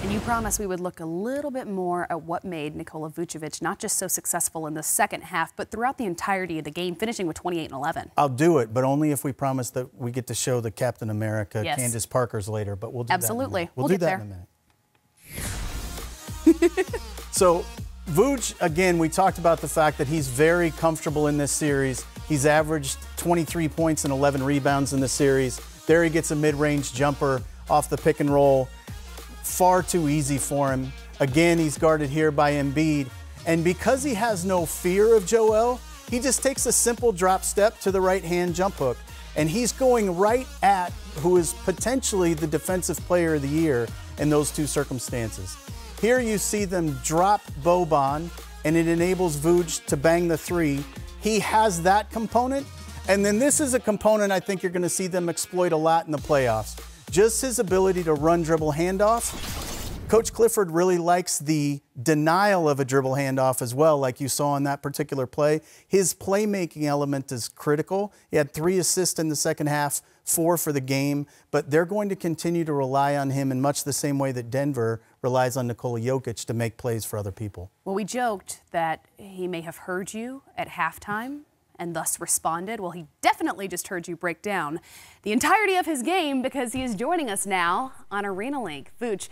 And you promised we would look a little bit more at what made Nikola Vucevic not just so successful in the second half, but throughout the entirety of the game, finishing with 28 and 11. I'll do it, but only if we promise that we get to show the Captain America, Yes. Candace Parker's later, but we'll do Absolutely. that in a minute. We'll do that in a minute. So, Vuce, again, we talked about the fact that he's very comfortable in this series. He's averaged 23 points and 11 rebounds in the series. There he gets a mid-range jumper off the pick and roll. Far too easy for him. Again, he's guarded here by Embiid. And because he has no fear of Joel, he just takes a simple drop step to the right-hand jump hook. And he's going right at who is potentially the defensive player of the year in those two circumstances. Here you see them drop Boban, and it enables Vuce to bang the three. He has that component. And then this is a component I think you're going to see them exploit a lot in the playoffs. Just his ability to run dribble handoff. Coach Clifford really likes the denial of a dribble handoff as well, like you saw in that particular play. His playmaking element is critical. He had 3 assists in the second half, 4 for the game, but they're going to continue to rely on him in much the same way that Denver relies on Nikola Jokic to make plays for other people. Well, we joked that he may have heard you at halftime and thus responded. Well, he definitely just heard you break down the entirety of his game because he is joining us now on Arena Link. Vuce,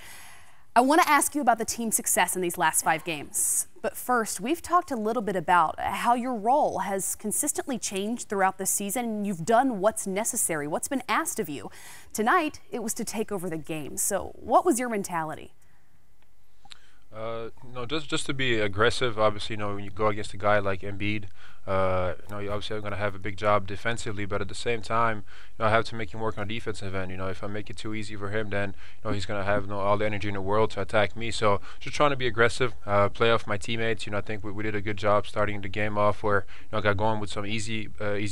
I want to ask you about the team's success in these last 5 games. But first, we've talked a little bit about how your role has consistently changed throughout the season, and you've done what's necessary, what's been asked of you. Tonight, it was to take over the game. So what was your mentality? No, just to be aggressive. Obviously, when you go against a guy like Embiid, you obviously are going to have a big job defensively, but at the same time, I have to make him work on defensive end. If I make it too easy for him, then he's going to have all the energy in the world to attack me. So just trying to be aggressive, play off my teammates. I think we did a good job starting the game off where I got going with some easy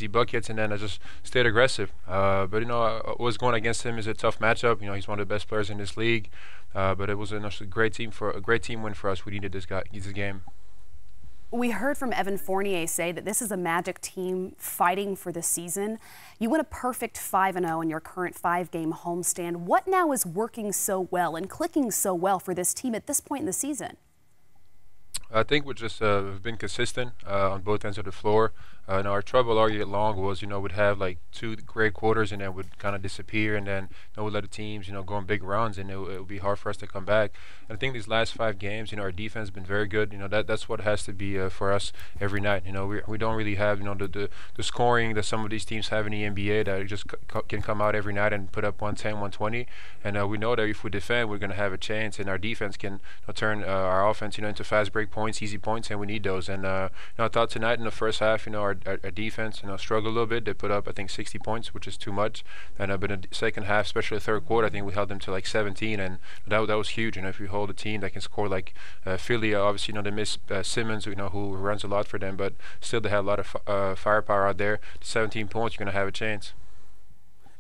buckets, and then I just stayed aggressive. But what was going against him is a tough matchup. He's one of the best players in this league. But it was a great team win for us. We needed this game. We heard from Evan Fournier say that this is a Magic team fighting for the season. You went a perfect 5-0 in your current 5-game homestand. What now is working so well and clicking so well for this team at this point in the season? I think we just have been consistent on both ends of the floor. Our trouble all year long was, we'd have like 2 great quarters and then would kind of disappear, and then we'd let the teams, go on big runs, and it would be hard for us to come back. And I think these last 5 games, our defense has been very good. That's what has to be for us every night. We don't really have, the scoring that some of these teams have in the NBA that just can come out every night and put up 110, 120. And we know that if we defend, we're going to have a chance, and our defense can turn our offense, into fast break points, easy points, and we need those. And I thought tonight in the first half, our defense, struggled a little bit. They put up, I think, 60 points, which is too much. And but in the second half, especially the third quarter, I think we held them to like 17, and that was huge. If you hold a team that can score like Philly, obviously, they miss Simmons, who runs a lot for them, but still they have a lot of firepower out there. 17 points, you're going to have a chance.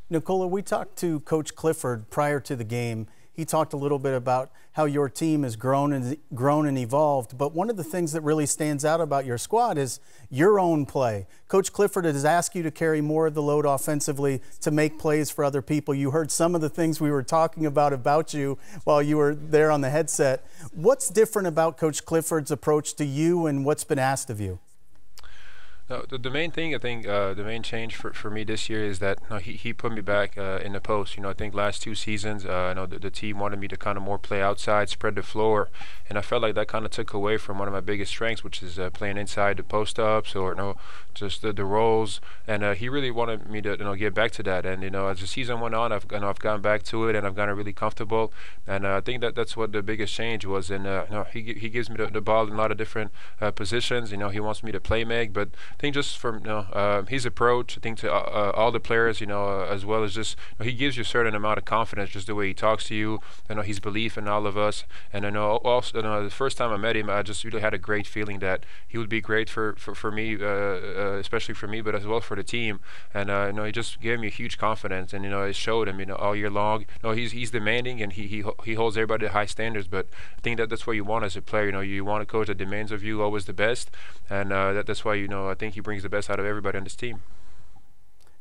Nikola, we talked to Coach Clifford prior to the game. He talked a little bit about how your team has grown and evolved, but one of the things that really stands out about your squad is your own play. Coach Clifford has asked you to carry more of the load offensively to make plays for other people. You heard some of the things we were talking about you while you were there on the headset. What's different about Coach Clifford's approach to you and what's been asked of you? No, the main thing, I think, the main change for me this year is that he put me back in the post. I think last 2 seasons, the team wanted me to kind of more play outside, spread the floor, and I felt like that kind of took away from one of my biggest strengths, which is playing inside the post-ups or just the rolls. And he really wanted me to get back to that. And as the season went on, I've gone back to it, and I've gotten really comfortable. And I think that's what the biggest change was. And he gives me the ball in a lot of different positions. He wants me to play make, but I think just from his approach, I think to all the players, as well as just he gives you a certain amount of confidence, just the way he talks to you, his belief in all of us. And I know also the first time I met him, I just really had a great feeling that he would be great for me, especially for me, but as well for the team. And he just gave me a huge confidence, and it showed him all year long. He's demanding, and he holds everybody to high standards. But I think that's what you want as a player. You want a coach that demands of you always the best, and that's why I think he brings the best out of everybody on this team.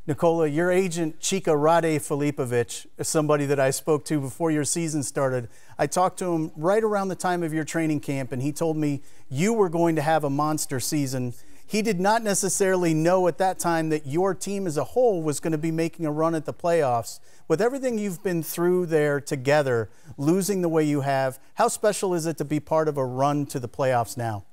Nikola, your agent, Chika Rade Filipovic, is somebody that I spoke to before your season started. I talked to him right around the time of your training camp, and he told me you were going to have a monster season. He did not necessarily know at that time that your team as a whole was going to be making a run at the playoffs. With everything you've been through there together, losing the way you have, how special is it to be part of a run to the playoffs now?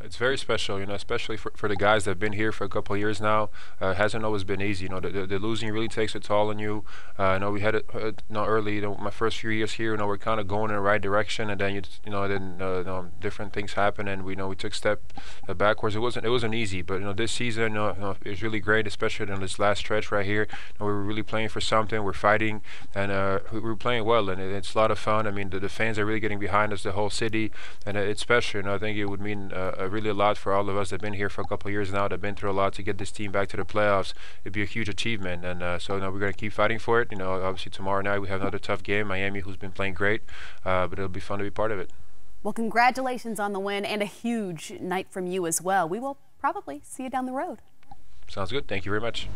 It's very special, especially for the guys that have been here for a couple of years now. It hasn't always been easy. The losing really takes a toll on you. I know we had it early. My first few years here, we're kind of going in the right direction, and then different things happen, and we took a step backwards. It wasn't easy, but this season, it was really great, especially in this last stretch right here. We were really playing for something. We're fighting, and we were playing well, and it's a lot of fun. I mean, the fans are really getting behind us, the whole city, and it's special. I think it would mean really a lot for all of us that have been here for a couple of years now, that have been through a lot to get this team back to the playoffs. It'd be a huge achievement, and so we're going to keep fighting for it. Obviously tomorrow night we have another tough game, Miami, who's been playing great, but it'll be fun to be part of it. Well, congratulations on the win, and a huge night from you as well. We will probably see you down the road. Sounds good. Thank you very much.